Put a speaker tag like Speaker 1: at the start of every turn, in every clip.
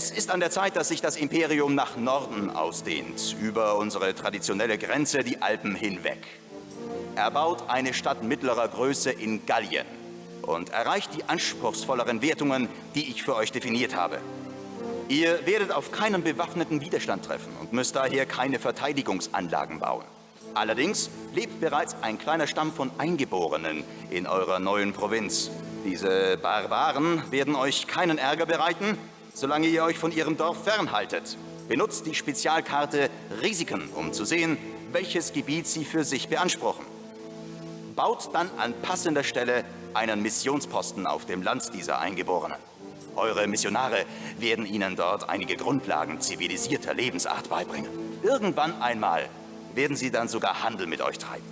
Speaker 1: Es ist an der Zeit, dass sich das Imperium nach Norden ausdehnt, über unsere traditionelle Grenze, die Alpen hinweg. Er baut eine Stadt mittlerer Größe in Gallien und erreicht die anspruchsvolleren Wertungen, die ich für euch definiert habe. Ihr werdet auf keinen bewaffneten Widerstand treffen und müsst daher keine Verteidigungsanlagen bauen. Allerdings lebt bereits ein kleiner Stamm von Eingeborenen in eurer neuen Provinz. Diese Barbaren werden euch keinen Ärger bereiten, solange ihr euch von ihrem Dorf fernhaltet. Benutzt die Spezialkarte Risiken, um zu sehen, welches Gebiet sie für sich beanspruchen. Baut dann an passender Stelle einen Missionsposten auf dem Land dieser Eingeborenen. Eure Missionare werden ihnen dort einige Grundlagen zivilisierter Lebensart beibringen. Irgendwann einmal werden sie dann sogar Handel mit euch treiben.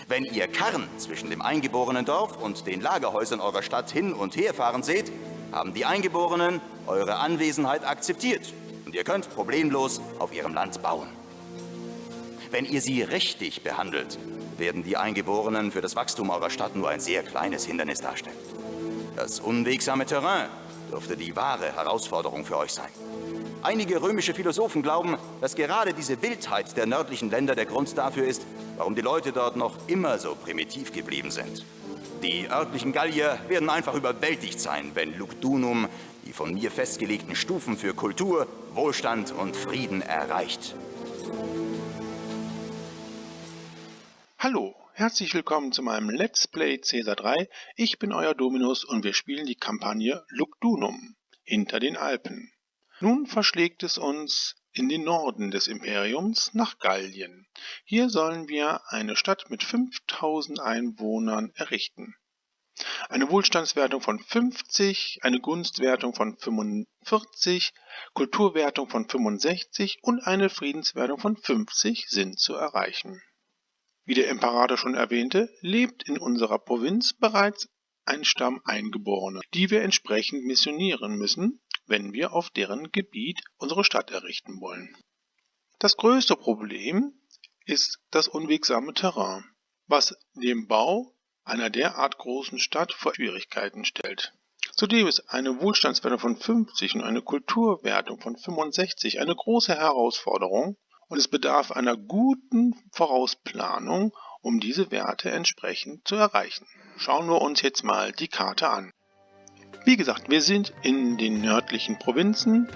Speaker 1: Wenn ihr Karren zwischen dem eingeborenen Dorf und den Lagerhäusern eurer Stadt hin und her fahren seht, haben die Eingeborenen eure Anwesenheit akzeptiert und ihr könnt problemlos auf ihrem Land bauen. Wenn ihr sie richtig behandelt, werden die Eingeborenen für das Wachstum eurer Stadt nur ein sehr kleines Hindernis darstellen. Das unwegsame Terrain dürfte die wahre Herausforderung für euch sein. Einige römische Philosophen glauben, dass gerade diese Wildheit der nördlichen Länder der Grund dafür ist, warum die Leute dort noch immer so primitiv geblieben sind. Die örtlichen Gallier werden einfach überwältigt sein, wenn Lugdunum die von mir festgelegten Stufen für Kultur, Wohlstand und Frieden erreicht.
Speaker 2: Hallo, herzlich willkommen zu meinem Let's Play Caesar 3. Ich bin euer Dominus und wir spielen die Kampagne Lugdunum hinter den Alpen. Nun verschlägt es uns in den Norden des Imperiums nach Gallien. Hier sollen wir eine Stadt mit 5000 Einwohnern errichten. Eine Wohlstandswertung von 50, eine Gunstwertung von 45, Kulturwertung von 65 und eine Friedenswertung von 50 sind zu erreichen. Wie der Imperator schon erwähnte, lebt in unserer Provinz bereits ein Stamm Eingeborener, die wir entsprechend missionieren müssen, wenn wir auf deren Gebiet unsere Stadt errichten wollen. Das größte Problem ist das unwegsame Terrain, was dem Bau einer derart großen Stadt vor Schwierigkeiten stellt. Zudem ist eine Wohlstandswertung von 50 und eine Kulturwertung von 65 eine große Herausforderung und es bedarf einer guten Vorausplanung, um diese Werte entsprechend zu erreichen. Schauen wir uns jetzt mal die Karte an. Wie gesagt, wir sind in den nördlichen Provinzen.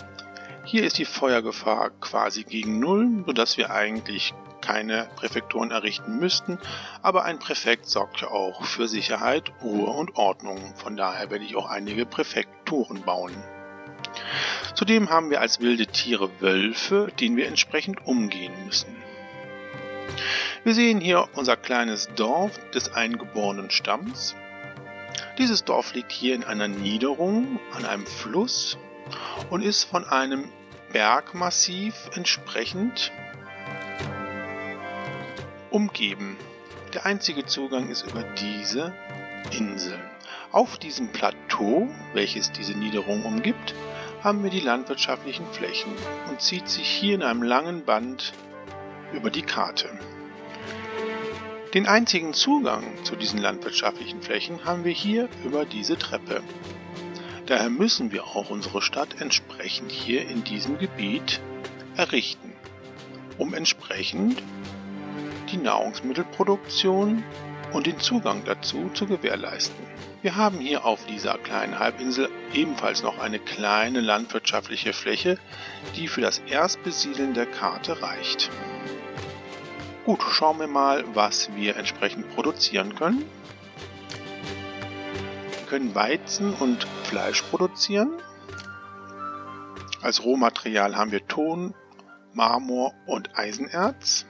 Speaker 2: Hier ist die Feuergefahr quasi gegen Null, sodass wir eigentlich keine Präfekturen errichten müssten, aber ein Präfekt sorgt ja auch für Sicherheit, Ruhe und Ordnung. Von daher werde ich auch einige Präfekturen bauen. Zudem haben wir als wilde Tiere Wölfe, denen wir entsprechend umgehen müssen. Wir sehen hier unser kleines Dorf des eingeborenen Stamms. Dieses Dorf liegt hier in einer Niederung an einem Fluss und ist von einem Bergmassiv entsprechend umgeben. Der einzige Zugang ist über diese Inseln. Auf diesem Plateau, welches diese Niederung umgibt, haben wir die landwirtschaftlichen Flächen und zieht sich hier in einem langen Band über die Karte. Den einzigen Zugang zu diesen landwirtschaftlichen Flächen haben wir hier über diese Treppe. Daher müssen wir auch unsere Stadt entsprechend hier in diesem Gebiet errichten, um entsprechend die Nahrungsmittelproduktion und den Zugang dazu zu gewährleisten. Wir haben hier auf dieser kleinen Halbinsel ebenfalls noch eine kleine landwirtschaftliche Fläche, die für das Erstbesiedeln der Karte reicht. Gut, schauen wir mal, was wir entsprechend produzieren können. Wir können Weizen und Fleisch produzieren. Als Rohmaterial haben wir Ton, Marmor und Eisenerz.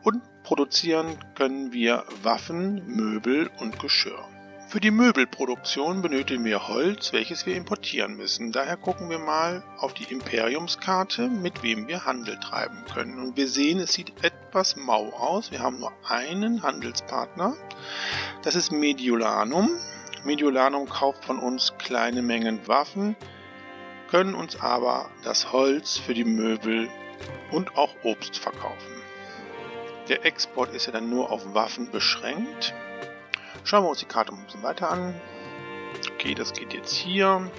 Speaker 2: Und produzieren können wir Waffen, Möbel und Geschirr. Für die Möbelproduktion benötigen wir Holz, welches wir importieren müssen. Daher gucken wir mal auf die Imperiumskarte, mit wem wir Handel treiben können. Und wir sehen, es sieht etwas mau aus. Wir haben nur einen Handelspartner. Das ist Mediolanum. Mediolanum kauft von uns kleine Mengen Waffen, können uns aber das Holz für die Möbel und auch Obst verkaufen. Der Export ist ja dann nur auf Waffen beschränkt. Schauen wir uns die Karte ein bisschen weiter an. Okay, das geht jetzt hier.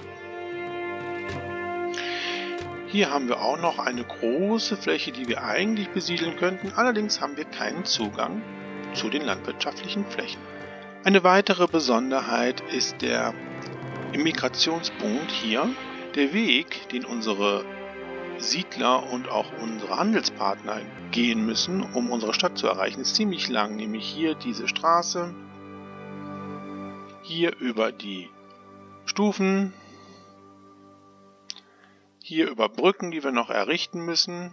Speaker 2: Hier haben wir auch noch eine große Fläche, die wir eigentlich besiedeln könnten, allerdings haben wir keinen Zugang zu den landwirtschaftlichen Flächen. Eine weitere Besonderheit ist der Immigrationspunkt hier. Der Weg, den unsere Siedler und auch unsere Handelspartner gehen müssen, um unsere Stadt zu erreichen, ist ziemlich lang, nämlich hier diese Straße, hier über die Stufen, hier über Brücken, die wir noch errichten müssen,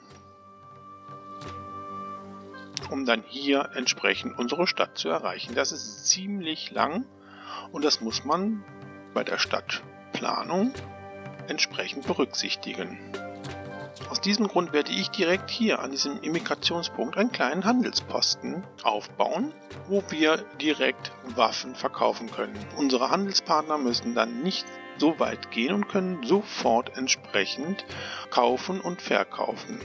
Speaker 2: um dann hier entsprechend unsere Stadt zu erreichen. Das ist ziemlich lang und das muss man bei der Stadtplanung entsprechend berücksichtigen. Aus diesem Grund werde ich direkt hier an diesem Immigrationspunkt einen kleinen Handelsposten aufbauen, wo wir direkt Waffen verkaufen können. Unsere Handelspartner müssen dann nicht so weit gehen und können sofort entsprechend kaufen und verkaufen.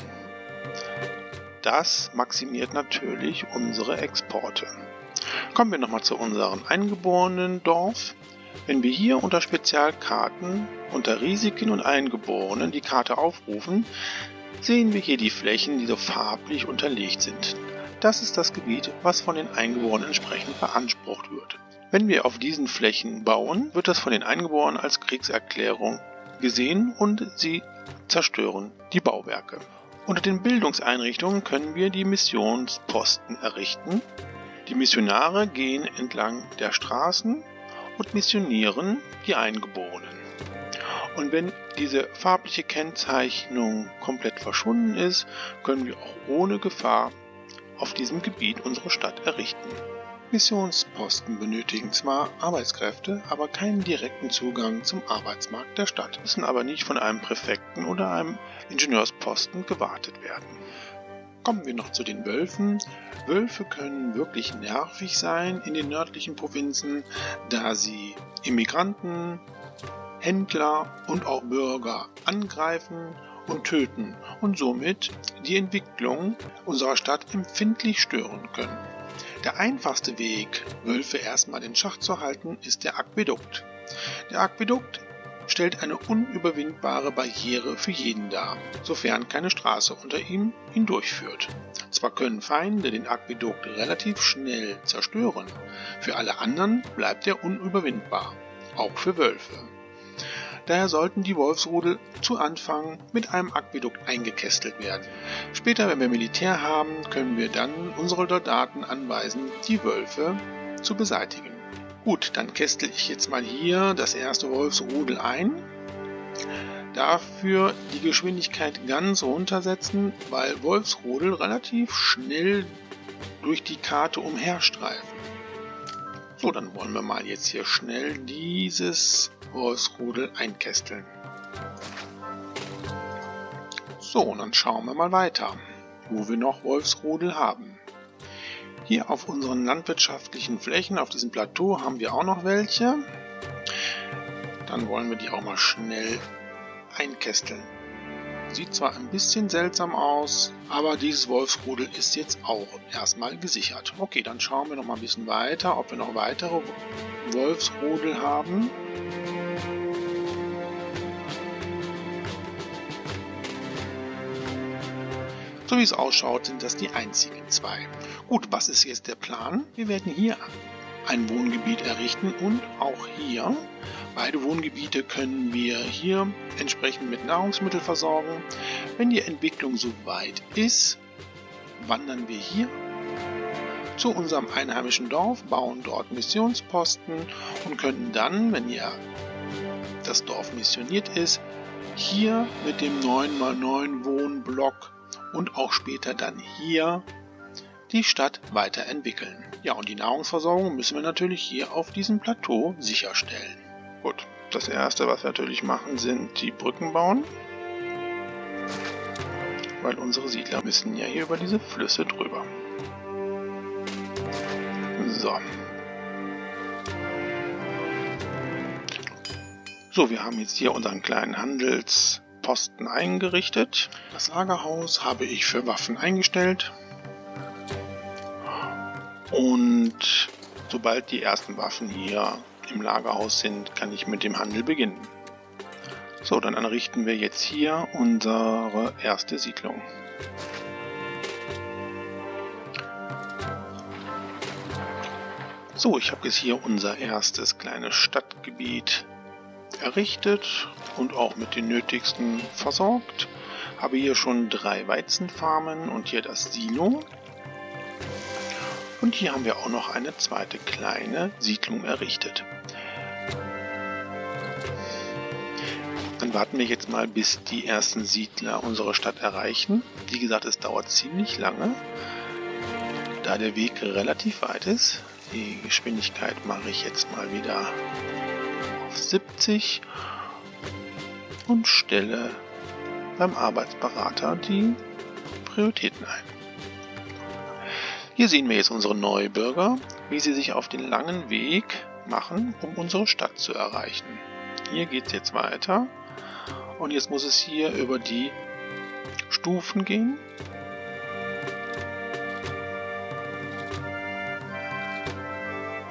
Speaker 2: Das maximiert natürlich unsere Exporte. Kommen wir nochmal zu unserem eingeborenen Dorf. Wenn wir hier unter Spezialkarten, unter Risiken und Eingeborenen die Karte aufrufen, sehen wir hier die Flächen, die so farblich unterlegt sind. Das ist das Gebiet, was von den Eingeborenen entsprechend beansprucht wird. Wenn wir auf diesen Flächen bauen, wird das von den Eingeborenen als Kriegserklärung gesehen und sie zerstören die Bauwerke. Unter den Bildungseinrichtungen können wir die Missionsposten errichten. Die Missionare gehen entlang der Straßen und missionieren die Eingeborenen. Und wenn diese farbliche Kennzeichnung komplett verschwunden ist, können wir auch ohne Gefahr auf diesem Gebiet unsere Stadt errichten. Missionsposten benötigen zwar Arbeitskräfte, aber keinen direkten Zugang zum Arbeitsmarkt der Stadt, müssen aber nicht von einem Präfekten oder einem Ingenieursposten gewartet werden. Kommen wir noch zu den Wölfen. Wölfe können wirklich nervig sein in den nördlichen Provinzen, da sie Immigranten, Händler und auch Bürger angreifen und töten und somit die Entwicklung unserer Stadt empfindlich stören können. Der einfachste Weg, Wölfe erstmal in Schach zu halten, ist der Aquädukt. Der Aquädukt stellt eine unüberwindbare Barriere für jeden dar, sofern keine Straße unter ihm hindurchführt. Zwar können Feinde den Aquädukt relativ schnell zerstören, für alle anderen bleibt er unüberwindbar, auch für Wölfe. Daher sollten die Wolfsrudel zu Anfang mit einem Aquädukt eingekästelt werden. Später, wenn wir Militär haben, können wir dann unsere Soldaten anweisen, die Wölfe zu beseitigen. Gut, dann kästel ich jetzt mal hier das erste Wolfsrudel ein. Dafür die Geschwindigkeit ganz runtersetzen, weil Wolfsrudel relativ schnell durch die Karte umherstreifen. So, dann wollen wir mal jetzt hier schnell dieses Wolfsrudel einkästeln. So, und dann schauen wir mal weiter, wo wir noch Wolfsrudel haben. Hier auf unseren landwirtschaftlichen Flächen, auf diesem Plateau, haben wir auch noch welche. Dann wollen wir die auch mal schnell einkästeln. Sieht zwar ein bisschen seltsam aus, aber dieses Wolfsrudel ist jetzt auch erstmal gesichert. Okay, dann schauen wir noch mal ein bisschen weiter, ob wir noch weitere Wolfsrudel haben. So wie es ausschaut, sind das die einzigen zwei. Gut, was ist jetzt der Plan? Wir werden hier ein Wohngebiet errichten und auch hier. Beide Wohngebiete können wir hier entsprechend mit Nahrungsmitteln versorgen. Wenn die Entwicklung soweit ist, wandern wir hier zu unserem einheimischen Dorf, bauen dort Missionsposten und können dann, wenn hier das Dorf missioniert ist, hier mit dem 9x9 Wohnblock und auch später dann hier die Stadt weiterentwickeln. Ja, und die Nahrungsversorgung müssen wir natürlich hier auf diesem Plateau sicherstellen. Gut, das erste, was wir natürlich machen, sind die Brücken bauen, weil unsere Siedler müssen ja hier über diese Flüsse drüber. So, wir haben jetzt hier unseren kleinen Handelsposten eingerichtet. Das Lagerhaus habe ich für Waffen eingestellt. Und sobald die ersten Waffen hier im Lagerhaus sind, kann ich mit dem Handel beginnen. So, dann errichten wir jetzt hier unsere erste Siedlung. So, ich habe jetzt hier unser erstes kleines Stadtgebiet errichtet und auch mit den nötigsten versorgt. Habe hier schon 3 Weizenfarmen und hier das Silo. Und hier haben wir auch noch eine zweite kleine Siedlung errichtet. Dann warten wir jetzt mal, bis die ersten Siedler unsere Stadt erreichen. Wie gesagt, es dauert ziemlich lange, da der Weg relativ weit ist. Die Geschwindigkeit mache ich jetzt mal wieder auf 70 und stelle beim Arbeitsberater die Prioritäten ein. Hier sehen wir jetzt unsere Neubürger, wie sie sich auf den langen Weg machen, um unsere Stadt zu erreichen. Hier geht es jetzt weiter und jetzt muss es hier über die Stufen gehen.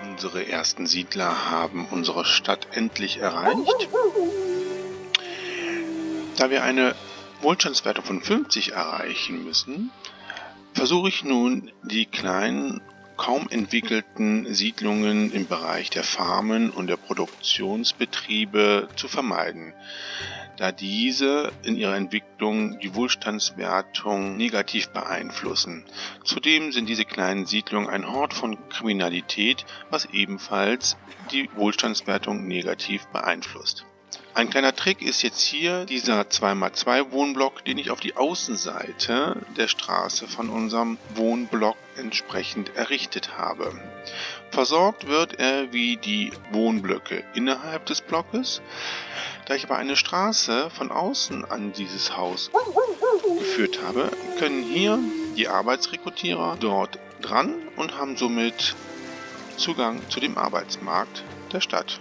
Speaker 2: Unsere ersten Siedler haben unsere Stadt endlich erreicht. Da wir eine Wohlstandswertung von 50 erreichen müssen, versuche ich nun die kleinen, kaum entwickelten Siedlungen im Bereich der Farmen und der Produktionsbetriebe zu vermeiden, da diese in ihrer Entwicklung die Wohlstandswertung negativ beeinflussen. Zudem sind diese kleinen Siedlungen ein Hort von Kriminalität, was ebenfalls die Wohlstandswertung negativ beeinflusst. Ein kleiner Trick ist jetzt hier dieser 2x2 Wohnblock, den ich auf die Außenseite der Straße von unserem Wohnblock entsprechend errichtet habe. Versorgt wird er wie die Wohnblöcke innerhalb des Blockes. Da ich aber eine Straße von außen an dieses Haus geführt habe, können hier die Arbeitsrekrutierer dort dran und haben somit Zugang zu dem Arbeitsmarkt der Stadt.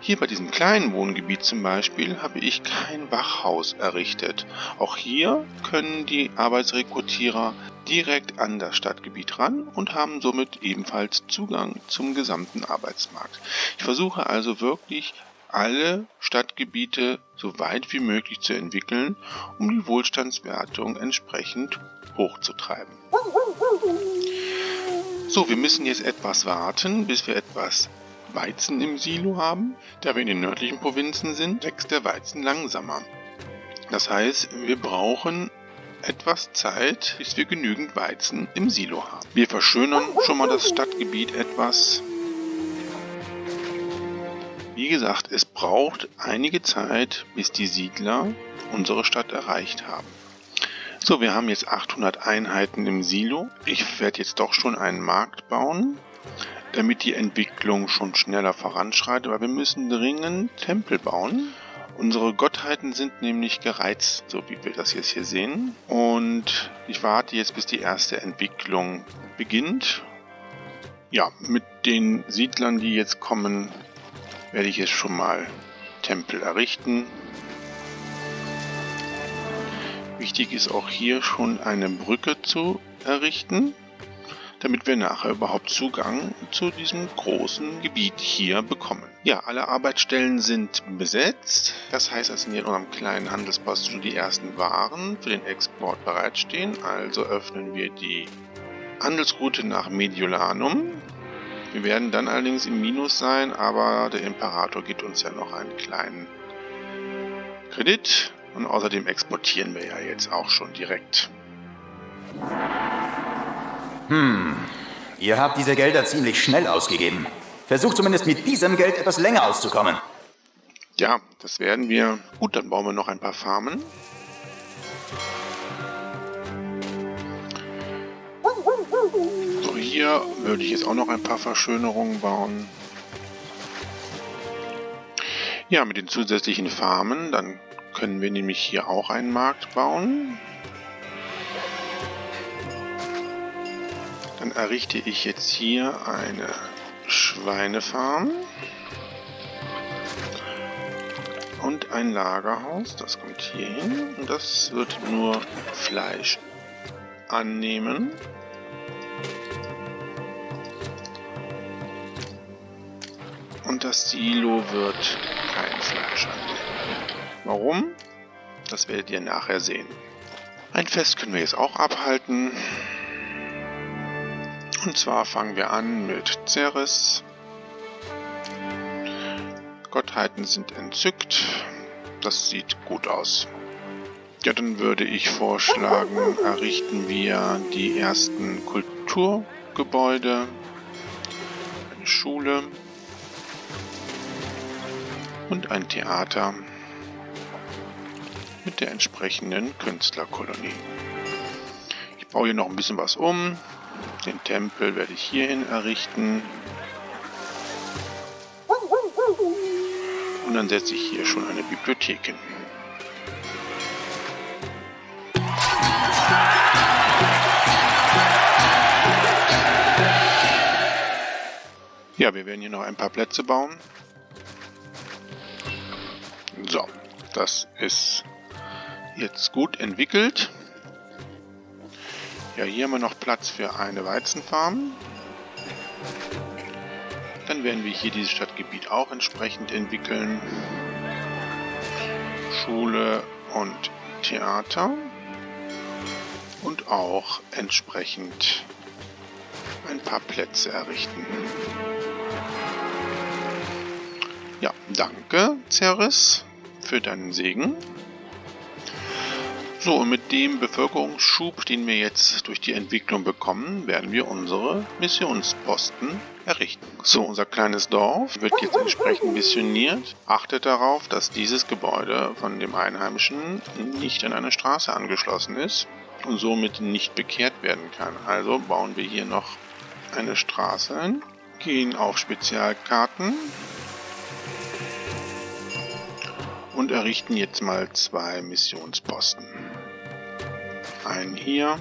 Speaker 2: Hier bei diesem kleinen Wohngebiet zum Beispiel habe ich kein Wachhaus errichtet. Auch hier können die Arbeitsrekrutierer direkt an das Stadtgebiet ran und haben somit ebenfalls Zugang zum gesamten Arbeitsmarkt. Ich versuche also wirklich alle Stadtgebiete so weit wie möglich zu entwickeln, um die Wohlstandswertung entsprechend hochzutreiben. So, wir müssen jetzt etwas warten, bis wir etwas Weizen im Silo haben. Da wir in den nördlichen Provinzen sind, wächst der Weizen langsamer. Das heißt, wir brauchen etwas Zeit, bis wir genügend Weizen im Silo haben. Wir verschönern schon mal das Stadtgebiet etwas. Wie gesagt, es braucht einige Zeit, bis die Siedler unsere Stadt erreicht haben. So, wir haben jetzt 800 Einheiten im Silo. Ich werde jetzt doch schon einen Markt bauen, damit die Entwicklung schon schneller voranschreitet, weil wir müssen dringend Tempel bauen. Unsere Gottheiten sind nämlich gereizt, so wie wir das jetzt hier sehen. Und ich warte jetzt, bis die erste Entwicklung beginnt. Ja, mit den Siedlern, die jetzt kommen, werde ich jetzt schon mal Tempel errichten. Wichtig ist auch hier schon eine Brücke zu errichten, damit wir nachher überhaupt Zugang zu diesem großen Gebiet hier bekommen. Ja, alle Arbeitsstellen sind besetzt. Das heißt, dass in unserem kleinen Handelspost schon die ersten Waren für den Export bereitstehen. Also öffnen wir die Handelsroute nach Mediolanum. Wir werden dann allerdings im Minus sein, aber der Imperator gibt uns ja noch einen kleinen Kredit. Und außerdem exportieren wir ja jetzt auch schon direkt.
Speaker 1: Ihr habt diese Gelder ziemlich schnell ausgegeben. Versucht zumindest mit diesem Geld etwas länger auszukommen.
Speaker 2: Ja, das werden wir. Gut, dann bauen wir noch ein paar Farmen. So, hier würde ich jetzt auch noch ein paar Verschönerungen bauen. Ja, mit den zusätzlichen Farmen, dann können wir nämlich hier auch einen Markt bauen. Dann errichte ich jetzt hier eine Schweinefarm und ein Lagerhaus. Das kommt hier hin und das wird nur Fleisch annehmen. Und das Silo wird kein Fleisch annehmen. Warum? Das werdet ihr nachher sehen. Ein Fest können wir jetzt auch abhalten. Und zwar fangen wir an mit Ceres. Gottheiten sind entzückt. Das sieht gut aus. Ja, dann würde ich vorschlagen, errichten wir die ersten Kulturgebäude, eine Schule und ein Theater mit der entsprechenden Künstlerkolonie. Ich baue hier noch ein bisschen was um. Den Tempel werde ich hierhin errichten. Und dann setze ich hier schon eine Bibliothek hin. Ja, wir werden hier noch ein paar Plätze bauen. So, das ist jetzt gut entwickelt. Ja, hier haben wir noch Platz für eine Weizenfarm. Dann werden wir hier dieses Stadtgebiet auch entsprechend entwickeln. Schule und Theater. Und auch entsprechend ein paar Plätze errichten. Ja, danke, Ceres, für deinen Segen. So, und mit dem Bevölkerungsschub, den wir jetzt durch die Entwicklung bekommen, werden wir unsere Missionsposten errichten. So, unser kleines Dorf wird jetzt entsprechend missioniert. Achtet darauf, dass dieses Gebäude von dem Einheimischen nicht an eine Straße angeschlossen ist und somit nicht bekehrt werden kann. Also bauen wir hier noch eine Straße ein, gehen auf Spezialkarten und errichten jetzt mal 2 Missionsposten. Einen hier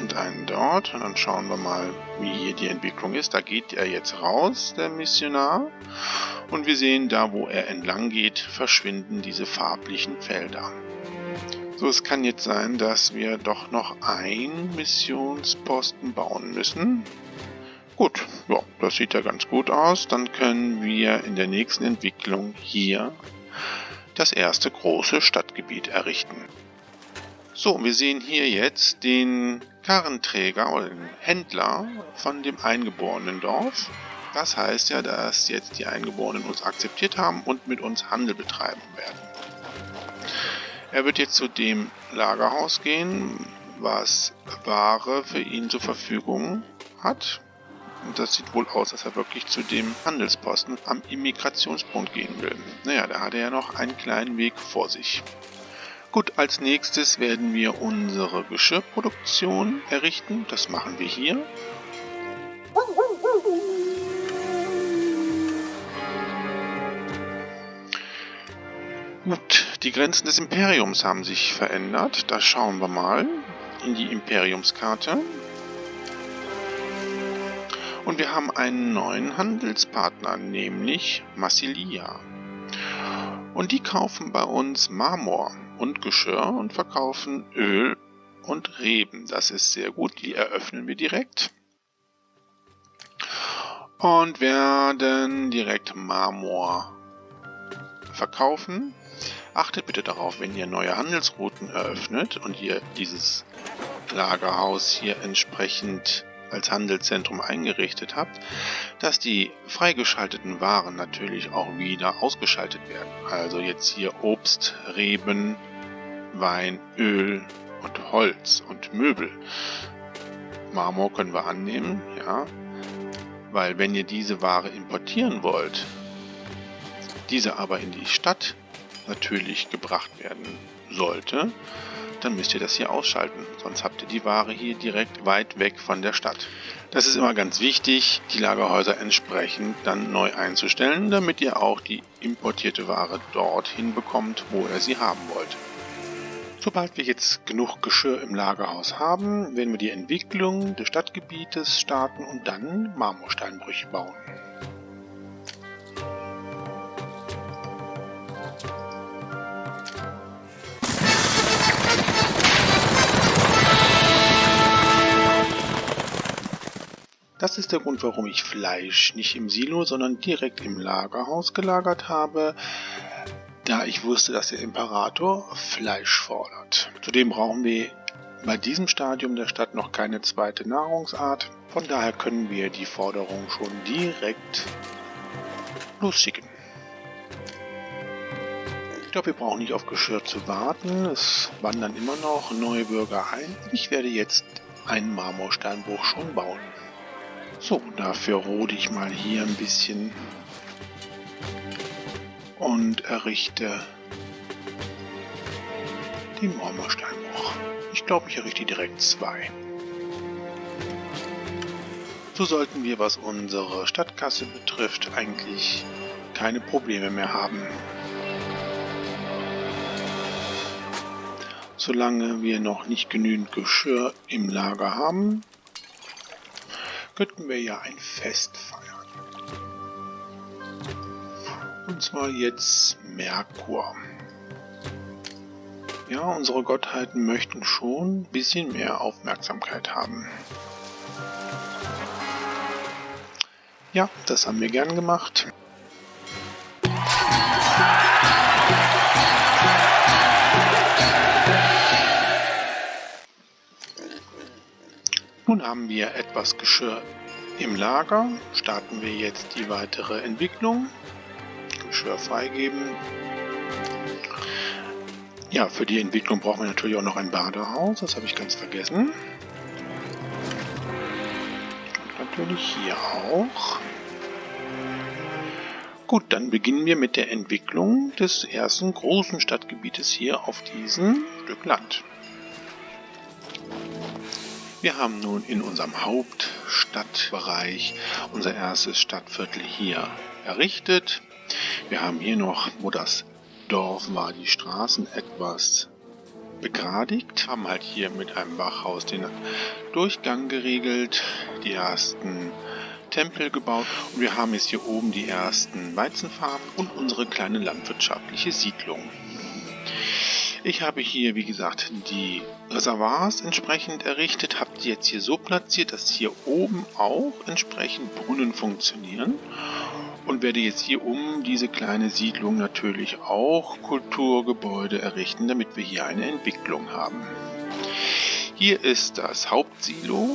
Speaker 2: und einen dort. Und dann schauen wir mal, wie hier die Entwicklung ist. Da geht er jetzt raus, der Missionar. Und wir sehen, da wo er entlang geht, verschwinden diese farblichen Felder. So, es kann jetzt sein, dass wir doch noch einen Missionsposten bauen müssen. Gut, ja, das sieht ja ganz gut aus. Dann können wir in der nächsten Entwicklung hier das erste große Stadtgebiet errichten. So, wir sehen hier jetzt den Karrenträger oder den Händler von dem eingeborenen Dorf. Das heißt ja, dass jetzt die Eingeborenen uns akzeptiert haben und mit uns Handel betreiben werden. Er wird jetzt zu dem Lagerhaus gehen, was Ware für ihn zur Verfügung hat. Und das sieht wohl aus, dass er wirklich zu dem Handelsposten am Immigrationspunkt gehen will. Naja, da hat er ja noch einen kleinen Weg vor sich. Gut, als nächstes werden wir unsere Geschirrproduktion errichten. Das machen wir hier. Gut, die Grenzen des Imperiums haben sich verändert. Da schauen wir mal in die Imperiumskarte. Und wir haben einen neuen Handelspartner, nämlich Massilia. Und die kaufen bei uns Marmor und Geschirr und verkaufen Öl und Reben. Das ist sehr gut, die eröffnen wir direkt. Und werden direkt Marmor verkaufen. Achtet bitte darauf, wenn ihr neue Handelsrouten eröffnet und ihr dieses Lagerhaus hier entsprechend als Handelszentrum eingerichtet habt, dass die freigeschalteten Waren natürlich auch wieder ausgeschaltet werden. Also jetzt hier Obst, Reben, Wein, Öl und Holz und Möbel. Marmor können wir annehmen, ja, weil wenn ihr diese Ware importieren wollt, diese aber in die Stadt natürlich gebracht werden sollte, dann müsst ihr das hier ausschalten, sonst habt ihr die Ware hier direkt weit weg von der Stadt. Das ist immer ganz wichtig, die Lagerhäuser entsprechend dann neu einzustellen, damit ihr auch die importierte Ware dorthin bekommt, wo ihr sie haben wollt. Sobald wir jetzt genug Geschirr im Lagerhaus haben, werden wir die Entwicklung des Stadtgebietes starten und dann Marmorsteinbrüche bauen. Das ist der Grund, warum ich Fleisch nicht im Silo, sondern direkt im Lagerhaus gelagert habe, da ich wusste, dass der Imperator Fleisch fordert. Zudem brauchen wir bei diesem Stadium der Stadt noch keine zweite Nahrungsart. Von daher können wir die Forderung schon direkt losschicken. Ich glaube, wir brauchen nicht auf Geschirr zu warten. Es wandern immer noch neue Bürger ein. Ich werde jetzt einen Marmorsteinbruch schon bauen. So, dafür rode ich mal hier ein bisschen und errichte den Marmorsteinbruch. Ich glaube, ich errichte direkt 2. So sollten wir, was unsere Stadtkasse betrifft, eigentlich keine Probleme mehr haben. Solange wir noch nicht genügend Geschirr im Lager haben, könnten wir ja ein Fest feiern. Und zwar jetzt Merkur. Ja, unsere Gottheiten möchten schon ein bisschen mehr Aufmerksamkeit haben. Ja, das haben wir gern gemacht. Nun haben wir etwas Geschirr im Lager. Starten wir jetzt die weitere Entwicklung. Geschirr freigeben. Ja, für die Entwicklung brauchen wir natürlich auch noch ein Badehaus. Das habe ich ganz vergessen. Und natürlich hier auch. Gut, dann beginnen wir mit der Entwicklung des ersten großen Stadtgebietes hier auf diesem Stück Land. Wir haben nun in unserem Hauptstadtbereich unser erstes Stadtviertel hier errichtet. Wir haben hier noch, wo das Dorf war, die Straßen etwas begradigt, haben halt hier mit einem Bachhaus den Durchgang geregelt, die ersten Tempel gebaut und wir haben jetzt hier oben die ersten Weizenfarmen und unsere kleine landwirtschaftliche Siedlung. Ich habe hier, wie gesagt, die Reservoirs entsprechend errichtet, habe die jetzt hier so platziert, dass hier oben auch entsprechend Brunnen funktionieren und werde jetzt hier um diese kleine Siedlung natürlich auch Kulturgebäude errichten, damit wir hier eine Entwicklung haben. Hier ist das Hauptsilo,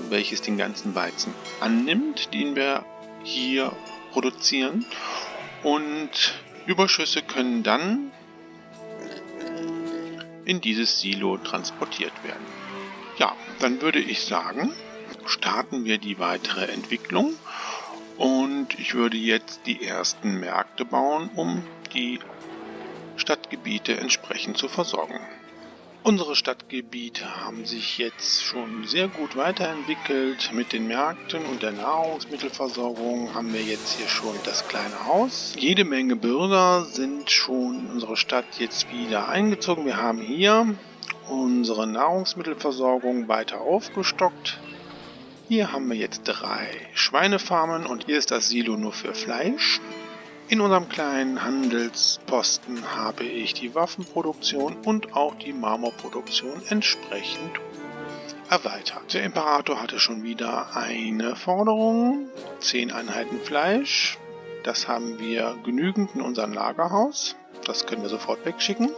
Speaker 2: welches den ganzen Weizen annimmt, den wir hier produzieren, und Überschüsse können dann in dieses Silo transportiert werden. Ja, dann würde ich sagen, starten wir die weitere Entwicklung und ich würde jetzt die ersten Märkte bauen, um die Stadtgebiete entsprechend zu versorgen. Unsere Stadtgebiete haben sich jetzt schon sehr gut weiterentwickelt. Mit den Märkten und der Nahrungsmittelversorgung haben wir jetzt hier schon das kleine Haus. Jede Menge Bürger sind schon in unsere Stadt jetzt wieder eingezogen. Wir haben hier unsere Nahrungsmittelversorgung weiter aufgestockt. Hier haben wir jetzt 3 Schweinefarmen und hier ist das Silo nur für Fleisch. In unserem kleinen Handelsposten habe ich die Waffenproduktion und auch die Marmorproduktion entsprechend erweitert. Der Imperator hatte schon wieder eine Forderung, 10 Einheiten Fleisch. Das haben wir genügend in unserem Lagerhaus. Das können wir sofort wegschicken.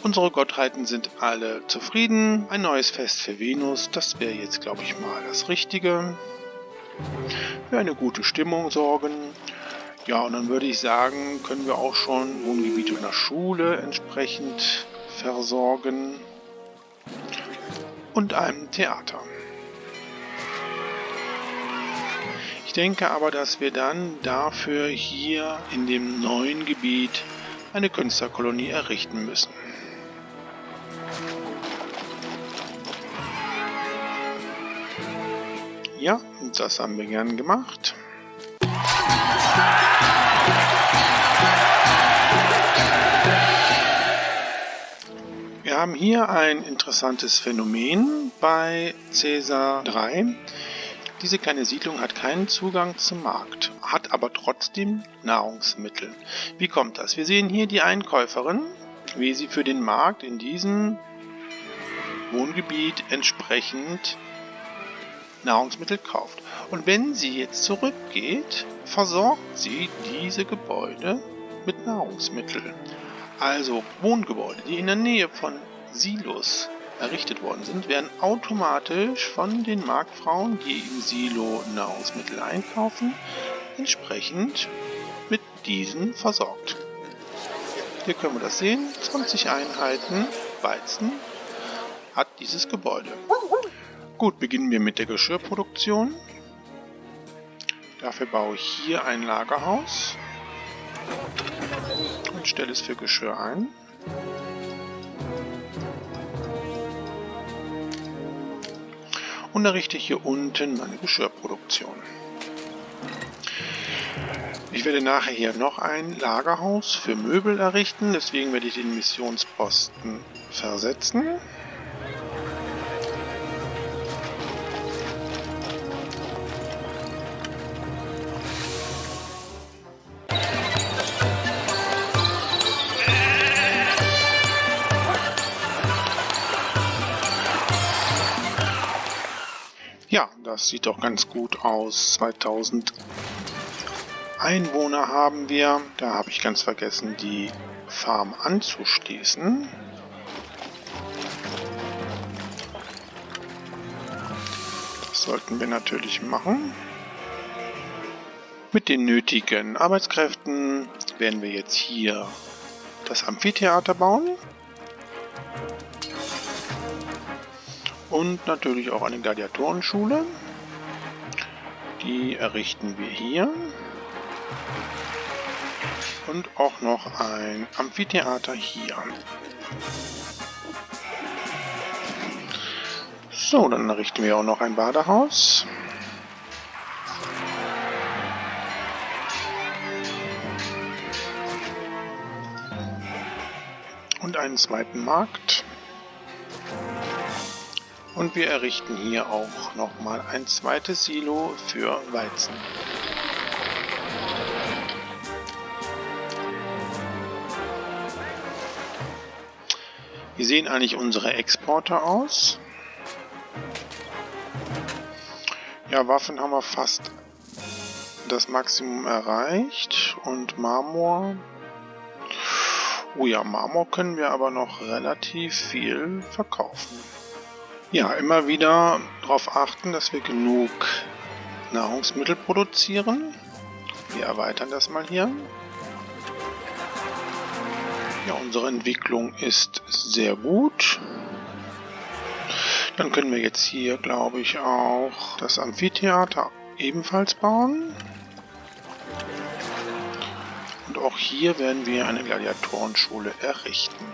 Speaker 2: Unsere Gottheiten sind alle zufrieden. Ein neues Fest für Venus, das wäre jetzt, glaube ich mal, das Richtige. Für eine gute Stimmung sorgen. Ja, und dann würde ich sagen, können wir auch schon Wohngebiete in der Schule entsprechend versorgen und einem Theater. Ich denke aber, dass wir dann dafür hier in dem neuen Gebiet eine Künstlerkolonie errichten müssen. Ja, das haben wir gern gemacht. Wir haben hier ein interessantes Phänomen bei Caesar 3. Diese kleine Siedlung hat keinen Zugang zum Markt, hat aber trotzdem Nahrungsmittel. Wie kommt das? Wir sehen hier die Einkäuferin, wie sie für den Markt in diesem Wohngebiet entsprechend Nahrungsmittel kauft. Und wenn sie jetzt zurückgeht, versorgt sie diese Gebäude mit Nahrungsmitteln. Also Wohngebäude, die in der Nähe von Silos errichtet worden sind, werden automatisch von den Marktfrauen, die im Silo Nahrungsmittel einkaufen, entsprechend mit diesen versorgt. Hier können wir das sehen, 20 Einheiten Weizen hat dieses Gebäude. Gut, beginnen wir mit der Geschirrproduktion. Dafür baue ich hier ein Lagerhaus und stelle es für Geschirr ein. Und errichte hier unten meine Geschirrproduktion. Ich werde nachher hier noch ein Lagerhaus für Möbel errichten, deswegen werde ich den Missionsposten versetzen. Ja, das sieht doch ganz gut aus. 2000 Einwohner haben wir. Da habe ich ganz vergessen, die Farm anzuschließen. Das sollten wir natürlich machen. Mit den nötigen Arbeitskräften werden wir jetzt hier das Amphitheater bauen. Und natürlich auch eine Gladiatorenschule. Die errichten wir hier. Und auch noch ein Amphitheater hier. So, dann errichten wir auch noch ein Badehaus. Und einen zweiten Markt. Und wir errichten hier auch nochmal ein zweites Silo für Weizen. Wie sehen eigentlich unsere Exporte aus? Ja, Waffen haben wir fast das Maximum erreicht. Und Marmor. Oh ja, Marmor können wir aber noch relativ viel verkaufen. Ja, immer wieder darauf achten, dass wir genug Nahrungsmittel produzieren. Wir erweitern das mal hier. Ja, unsere Entwicklung ist sehr gut. Dann können wir jetzt hier, glaube ich, auch das Amphitheater ebenfalls bauen. Und auch hier werden wir eine Gladiatorenschule errichten.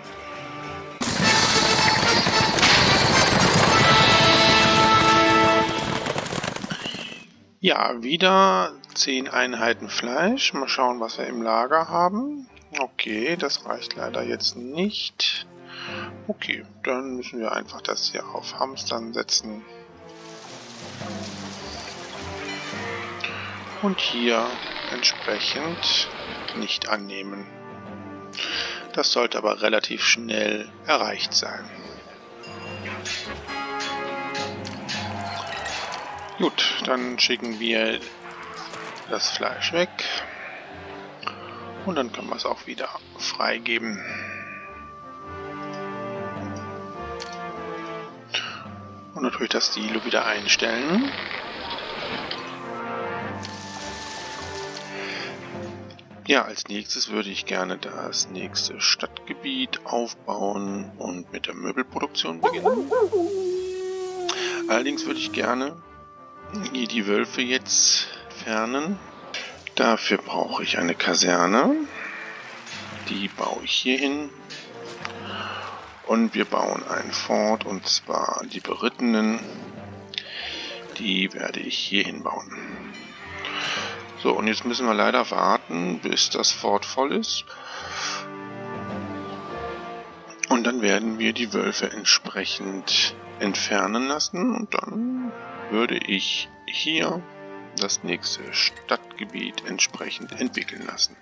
Speaker 2: Ja, wieder 10 Einheiten Fleisch. Mal schauen, was wir im Lager haben. Okay, das reicht leider jetzt nicht. Okay, dann müssen wir einfach das hier auf Hamstern setzen. Und hier entsprechend nicht annehmen. Das sollte aber relativ schnell erreicht sein. Gut, dann schicken wir das Fleisch weg und dann können wir es auch wieder freigeben. Und natürlich das Silo wieder einstellen. Ja, als nächstes würde ich gerne das nächste Stadtgebiet aufbauen und mit der Möbelproduktion beginnen. Allerdings würde ich gerne hier die Wölfe jetzt entfernen. Dafür brauche ich eine Kaserne. Die baue ich hier hin. Und wir bauen ein Fort, und zwar die Berittenen. Die werde ich hier hinbauen. So, und jetzt müssen wir leider warten, bis das Fort voll ist. Und dann werden wir die Wölfe entsprechend entfernen lassen. Und dann würde ich hier das nächste Stadtgebiet entsprechend entwickeln lassen.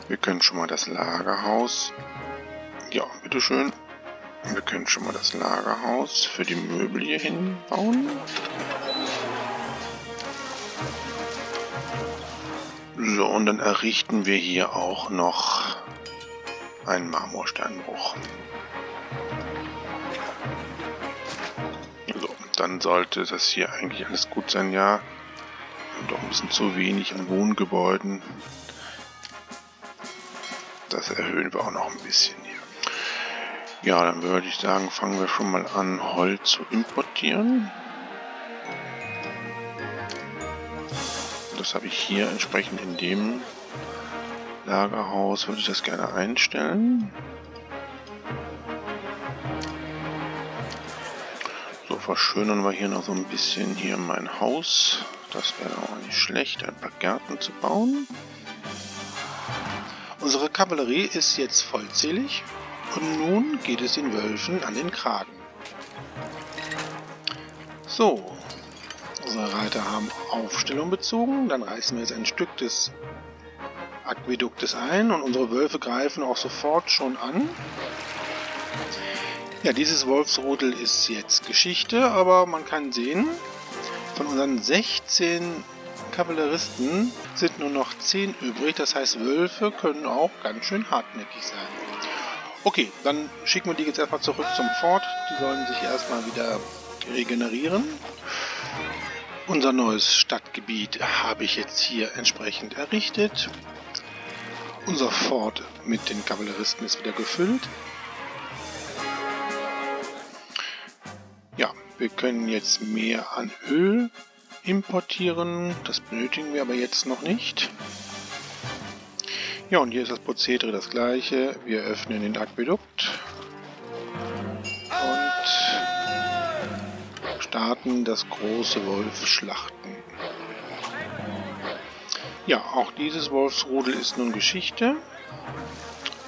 Speaker 2: Wir können schon mal das Lagerhaus, ja, bitteschön, Wir können schon mal das Lagerhaus für die Möbel hier hinbauen. So, und dann errichten wir hier auch noch einen Marmorsteinbruch. So, dann sollte das hier eigentlich alles gut sein. Ja, doch ein bisschen zu wenig an Wohngebäuden. Das erhöhen wir auch noch ein bisschen hier. Ja, dann würde ich sagen, fangen wir schon mal an, Holz zu importieren. Das habe ich hier entsprechend in dem Lagerhaus, würde ich das gerne einstellen. So, verschönern wir hier noch so ein bisschen hier mein Haus. Das wäre auch nicht schlecht, ein paar Gärten zu bauen. Unsere Kavallerie ist jetzt vollzählig und nun geht es den Wölfen an den Kragen. So, unsere Reiter haben Aufstellung bezogen, dann reißen wir jetzt ein Stück des Aquäduktes ein und unsere Wölfe greifen auch sofort schon an. Ja, dieses Wolfsrudel ist jetzt Geschichte, aber man kann sehen, von unseren 16 Kavalleristen sind nur noch 10 übrig, das heißt Wölfe können auch ganz schön hartnäckig sein. Okay, dann schicken wir die jetzt erstmal zurück zum Fort, die sollen sich erstmal wieder regenerieren. Unser neues Stadtgebiet habe ich jetzt hier entsprechend errichtet. Unser Fort mit den Kavalleristen ist wieder gefüllt. Ja, wir können jetzt mehr an Öl importieren. Das benötigen wir aber jetzt noch nicht. Ja, und hier ist das Prozedere das gleiche. Wir öffnen den Aquädukt und starten das große Wolfsschlachten. Ja, auch dieses Wolfsrudel ist nun Geschichte.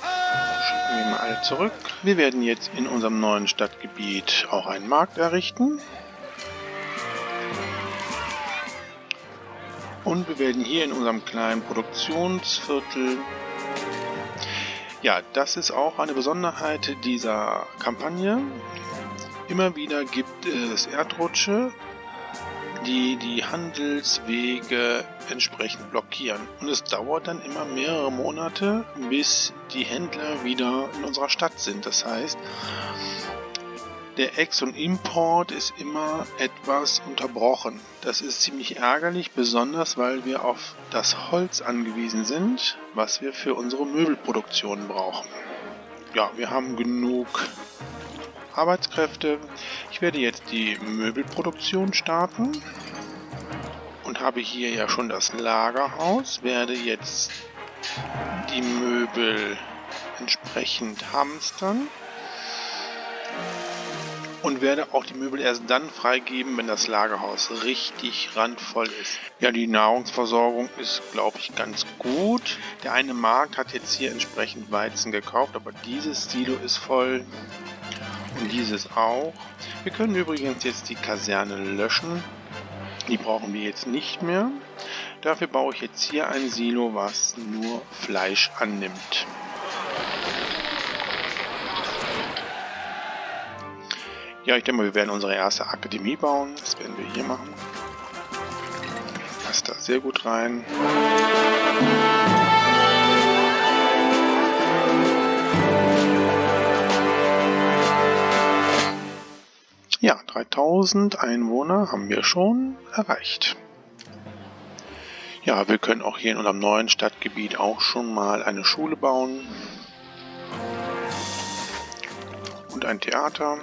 Speaker 2: Schicken wir mal alle zurück. Wir werden jetzt in unserem neuen Stadtgebiet auch einen Markt errichten. Und wir werden hier in unserem kleinen Produktionsviertel, ja, das ist auch eine Besonderheit dieser Kampagne. Immer wieder gibt es Erdrutsche, die die Handelswege entsprechend blockieren. Und es dauert dann immer mehrere Monate, bis die Händler wieder in unserer Stadt sind. Das heißt, der Ex- und Import ist immer etwas unterbrochen. Das ist ziemlich ärgerlich, besonders weil wir auf das Holz angewiesen sind, was wir für unsere Möbelproduktion brauchen. Ja, wir haben genug Arbeitskräfte. Ich werde jetzt die Möbelproduktion starten und habe hier ja schon das Lagerhaus, werde jetzt die Möbel entsprechend hamstern und werde auch die Möbel erst dann freigeben, wenn das Lagerhaus richtig randvoll ist. Ja, die Nahrungsversorgung ist, glaube ich, ganz gut. Der eine Markt hat jetzt hier entsprechend Weizen gekauft, aber dieses Silo ist voll. Und dieses auch. Wir können übrigens jetzt die Kaserne löschen. Die brauchen wir jetzt nicht mehr. Dafür baue ich jetzt hier ein Silo, was nur Fleisch annimmt. Ja, ich denke mal, wir werden unsere erste Akademie bauen. Das werden wir hier machen. Passt da sehr gut rein. Ja, 3000 Einwohner haben wir schon erreicht. Ja, wir können auch hier in unserem neuen Stadtgebiet auch schon mal eine Schule bauen. Und ein Theater.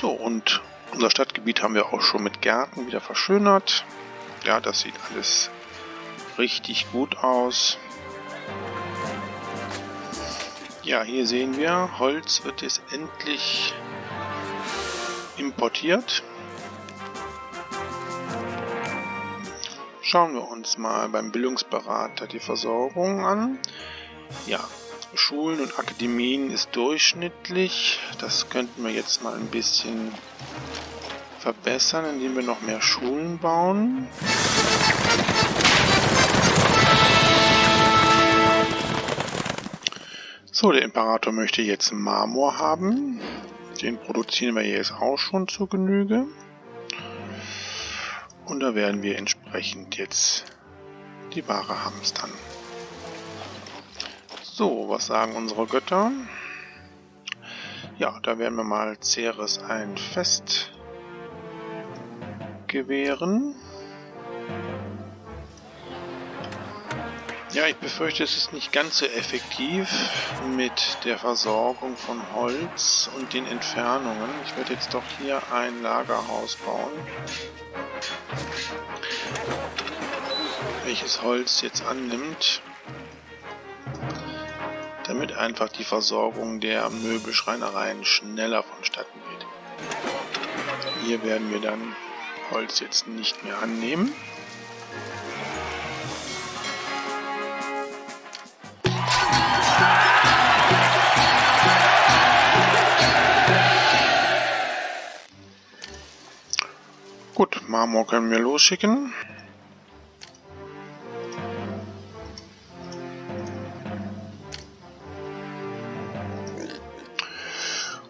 Speaker 2: So, und unser Stadtgebiet haben wir auch schon mit Gärten wieder verschönert. Ja, das sieht alles richtig gut aus. Ja, hier sehen wir, Holz wird jetzt endlich importiert. Schauen wir uns mal beim Bildungsberater die Versorgung an. Ja, Schulen und Akademien ist durchschnittlich. Das könnten wir jetzt mal ein bisschen verbessern, indem wir noch mehr Schulen bauen. So, der Imperator möchte jetzt Marmor haben. Den produzieren wir jetzt auch schon zur Genüge. Und da werden wir entsprechend jetzt die Ware hamstern. So, was sagen unsere Götter? Ja, da werden wir mal Ceres ein Fest gewähren. Ja, ich befürchte, es ist nicht ganz so effektiv mit der Versorgung von Holz und den Entfernungen. Ich werde jetzt doch hier ein Lagerhaus bauen, welches Holz jetzt annimmt, damit einfach die Versorgung der Möbelschreinereien schneller vonstatten geht. Hier werden wir dann Holz jetzt nicht mehr annehmen. Gut, Marmor können wir losschicken.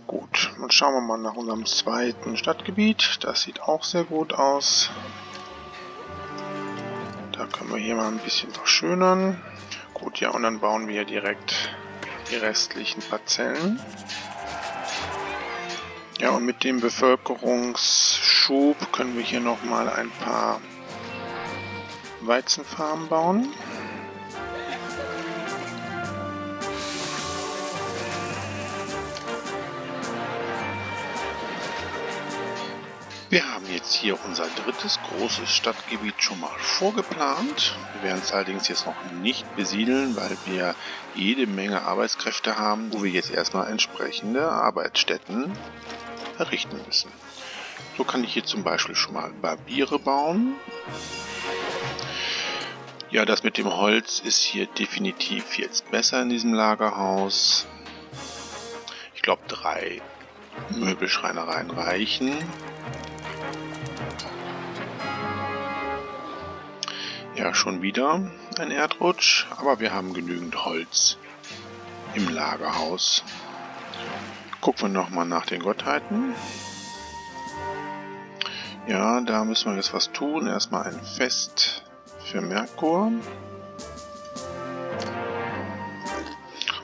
Speaker 2: Gut, dann schauen wir mal nach unserem zweiten Stadtgebiet. Das sieht auch sehr gut aus. Da können wir hier mal ein bisschen verschönern. Gut, ja, und dann bauen wir direkt die restlichen Parzellen. Ja, und mit dem Bevölkerungsschub können wir hier nochmal ein paar Weizenfarmen bauen. Wir haben jetzt hier unser drittes großes Stadtgebiet schon mal vorgeplant. Wir werden es allerdings jetzt noch nicht besiedeln, weil wir jede Menge Arbeitskräfte haben, wo wir jetzt erstmal entsprechende Arbeitsstätten errichten müssen. So kann ich hier zum Beispiel schon mal Barbiere bauen. Ja, das mit dem Holz ist hier definitiv jetzt besser in diesem Lagerhaus. Ich glaube, 3 Möbelschreinereien reichen. Ja, schon wieder ein Erdrutsch, aber wir haben genügend Holz im Lagerhaus. Gucken wir nochmal nach den Gottheiten. Ja, da müssen wir jetzt was tun. Erstmal ein Fest für Merkur.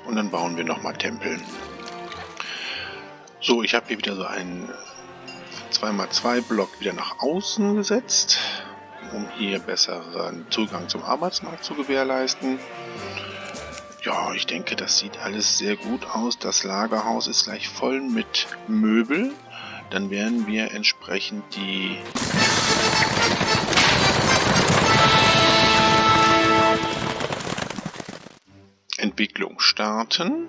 Speaker 2: Und dann bauen wir nochmal Tempel. So, ich habe hier wieder so einen 2x2 Block wieder nach außen gesetzt, um hier besseren Zugang zum Arbeitsmarkt zu gewährleisten. Ja, ich denke, das sieht alles sehr gut aus. Das Lagerhaus ist gleich voll mit Möbel. Dann werden wir entsprechend die Entwicklung starten.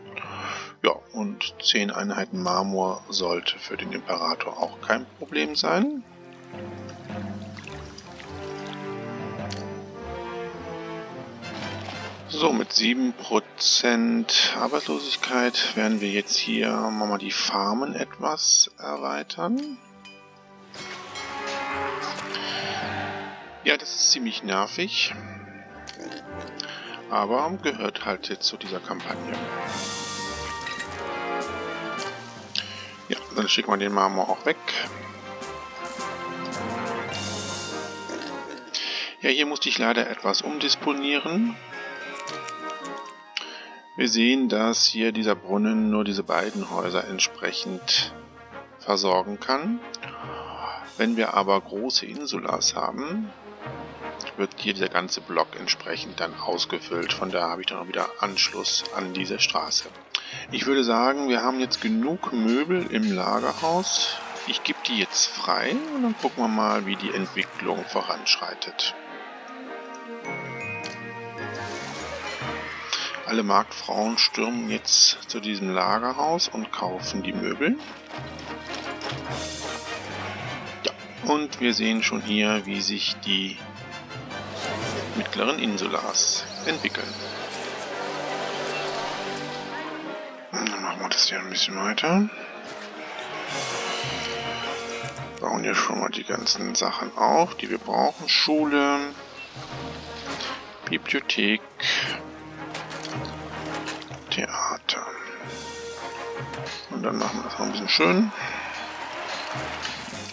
Speaker 2: Ja, und 10 Einheiten Marmor sollte für den Imperator auch kein Problem sein. So, mit 7% Arbeitslosigkeit werden wir jetzt hier mal die Farmen etwas erweitern. Ja, das ist ziemlich nervig, aber gehört halt jetzt zu dieser Kampagne. Ja, dann schicken wir den Marmor auch weg. Ja, hier musste ich leider etwas umdisponieren. Wir sehen, dass hier dieser Brunnen nur diese beiden Häuser entsprechend versorgen kann. Wenn wir aber große Insulas haben, wird hier der ganze Block entsprechend dann ausgefüllt. Von daher habe ich dann auch wieder Anschluss an diese Straße. Ich würde sagen, wir haben jetzt genug Möbel im Lagerhaus. Ich gebe die jetzt frei und dann gucken wir mal, wie die Entwicklung voranschreitet. Alle Marktfrauen stürmen jetzt zu diesem Lagerhaus und kaufen die Möbel. Ja, und wir sehen schon hier, wie sich die mittleren Insulas entwickeln. Dann machen wir das hier ein bisschen weiter. Bauen hier schon mal die ganzen Sachen auf, die wir brauchen. Schule, Bibliothek, Theater. Theater. Und dann machen wir das noch ein bisschen schön.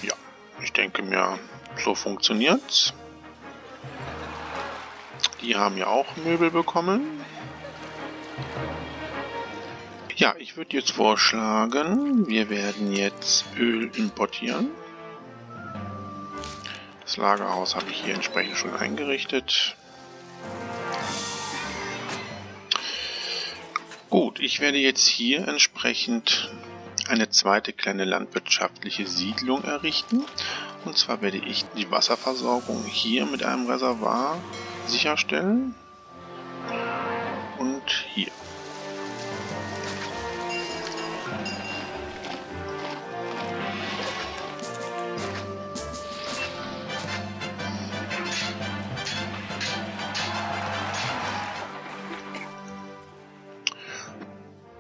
Speaker 2: Ja, ich denke mir, so funktioniert's. Die haben ja auch Möbel bekommen. Ja, ich würde jetzt vorschlagen, wir werden jetzt Öl importieren. Das Lagerhaus habe ich hier entsprechend schon eingerichtet. Gut, ich werde jetzt hier entsprechend eine zweite kleine landwirtschaftliche Siedlung errichten. Und zwar werde ich die Wasserversorgung hier mit einem Reservoir sicherstellen. Und hier.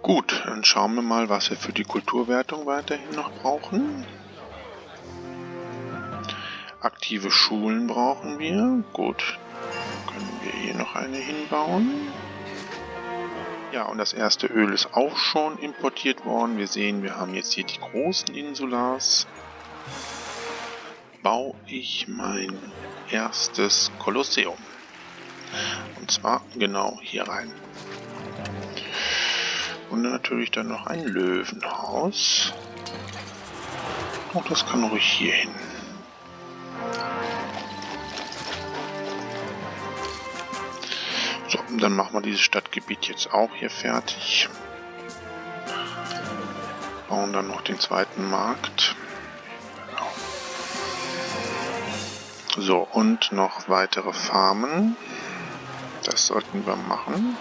Speaker 2: Gut, dann schauen wir mal, was wir für die Kulturwertung weiterhin noch brauchen. Aktive Schulen brauchen wir. Gut, können wir hier noch eine hinbauen. Ja, und das erste Öl ist auch schon importiert worden. Wir sehen, wir haben jetzt hier die großen Insulars. Baue ich mein erstes Kolosseum. Und zwar genau hier rein. Und natürlich dann noch ein Löwenhaus. Und das kann ruhig hier hin. So, und dann machen wir dieses Stadtgebiet jetzt auch hier fertig. Bauen dann noch den zweiten Markt. Genau. So, und noch weitere Farmen. Das sollten wir machen.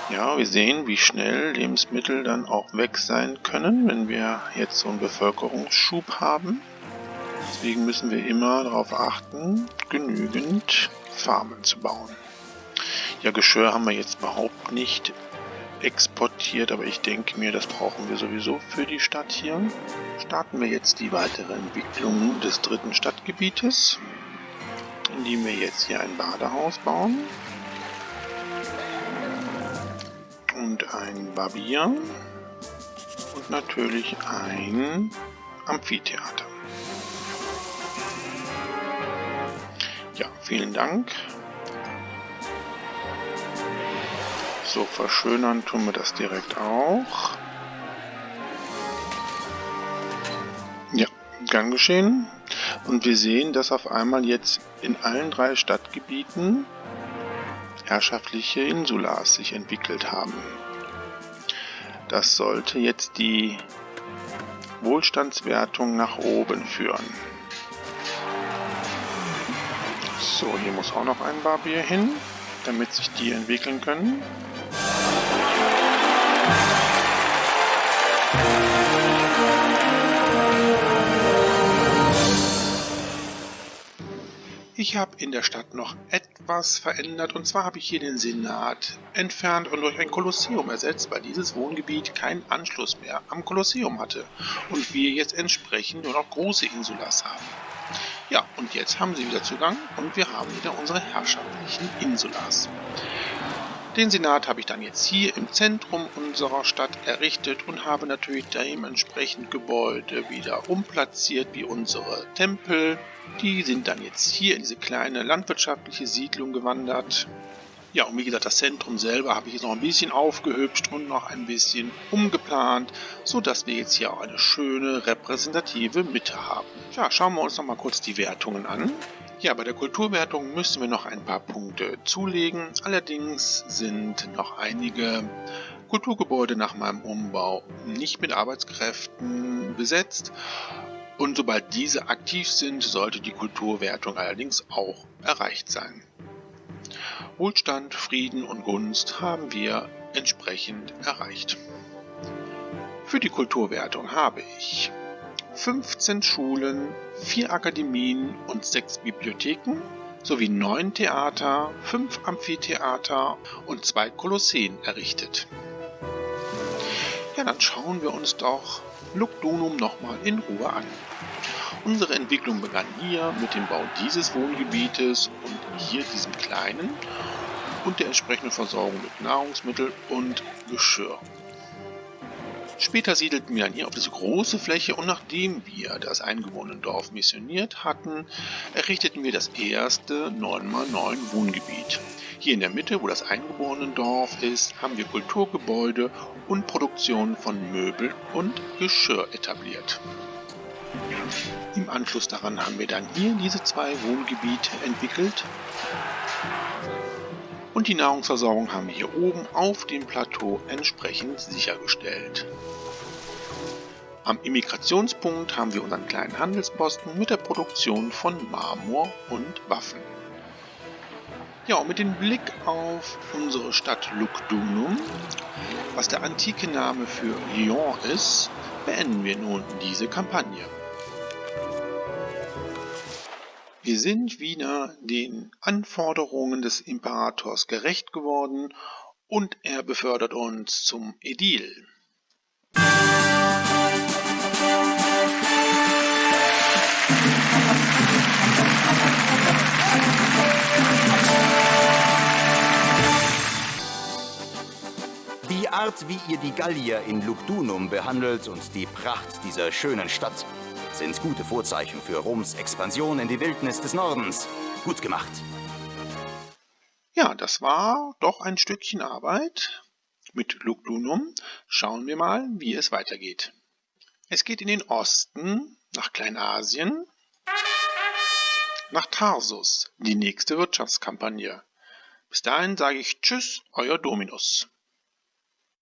Speaker 2: Ja, wir sehen, wie schnell Lebensmittel dann auch weg sein können, wenn wir jetzt so einen Bevölkerungsschub haben. Deswegen müssen wir immer darauf achten, genügend Farmen zu bauen. Ja, Geschirr haben wir jetzt überhaupt nicht exportiert, aber ich denke mir, das brauchen wir sowieso für die Stadt hier. Starten wir jetzt die weitere Entwicklung des dritten Stadtgebietes, indem wir jetzt hier ein Badehaus bauen. Und ein Barbier und natürlich ein Amphitheater. Ja, vielen Dank. So, verschönern tun wir das direkt auch. Ja, gern geschehen. Und wir sehen, dass auf einmal jetzt in allen 3 Stadtgebieten herrschaftliche Insulars sich entwickelt haben. Das sollte jetzt die Wohlstandswertung nach oben führen. So, hier muss auch noch ein Barbier hin, damit sich die entwickeln können. Ich habe in der Stadt noch etwas verändert, und zwar habe ich hier den Senat entfernt und durch ein Kolosseum ersetzt, weil dieses Wohngebiet keinen Anschluss mehr am Kolosseum hatte und wir jetzt entsprechend nur noch große Insulas haben. Ja, und jetzt haben sie wieder Zugang und wir haben wieder unsere herrschaftlichen Insulas. Den Senat habe ich dann jetzt hier im Zentrum unserer Stadt errichtet und habe natürlich dementsprechend Gebäude wieder umplatziert wie unsere Tempel. Die sind dann jetzt hier in diese kleine landwirtschaftliche Siedlung gewandert. Ja, und wie gesagt, das Zentrum selber habe ich jetzt noch ein bisschen aufgehübscht und noch ein bisschen umgeplant, sodass wir jetzt hier auch eine schöne repräsentative Mitte haben. Ja, schauen wir uns noch mal kurz die Wertungen an. Ja, bei der Kulturwertung müssen wir noch ein paar Punkte zulegen. Allerdings sind noch einige Kulturgebäude nach meinem Umbau nicht mit Arbeitskräften besetzt. Und sobald diese aktiv sind, sollte die Kulturwertung allerdings auch erreicht sein. Wohlstand, Frieden und Gunst haben wir entsprechend erreicht. Für die Kulturwertung habe ich 15 Schulen, 4 Akademien und 6 Bibliotheken sowie 9 Theater, 5 Amphitheater und 2 Kolosseen errichtet. Ja, Ja, dann schauen wir uns doch Lugdunum nochmal in Ruhe an. Unsere Entwicklung begann hier mit dem Bau dieses Wohngebietes und hier diesem kleinen und der entsprechenden Versorgung mit Nahrungsmitteln und Geschirr. Später siedelten wir dann hier auf diese große Fläche und nachdem wir das Eingeborenen-Dorf missioniert hatten, errichteten wir das erste 9x9 Wohngebiet. Hier in der Mitte, wo das Eingeborenen-Dorf ist, haben wir Kulturgebäude und Produktion von Möbel und Geschirr etabliert. Im Anschluss daran haben wir dann hier diese 2 Wohngebiete entwickelt. Und die Nahrungsversorgung haben wir hier oben auf dem Plateau entsprechend sichergestellt. Am Immigrationspunkt haben wir unseren kleinen Handelsposten mit der Produktion von Marmor und Waffen. Ja, und mit dem Blick auf unsere Stadt Lugdunum, was der antike Name für Lyon ist, beenden wir nun diese Kampagne. Wir sind wieder den Anforderungen des Imperators gerecht geworden und er befördert uns zum Ädil.
Speaker 1: Die Art, wie ihr die Gallier in Lugdunum behandelt und die Pracht dieser schönen Stadt sind gute Vorzeichen für Roms Expansion in die Wildnis des Nordens. Gut gemacht.
Speaker 2: Ja, das war doch ein Stückchen Arbeit. Mit Lugdunum schauen wir mal, wie es weitergeht. Es geht in den Osten, nach Kleinasien, nach Tarsus, die nächste Wirtschaftskampagne. Bis dahin sage ich Tschüss, euer Dominus.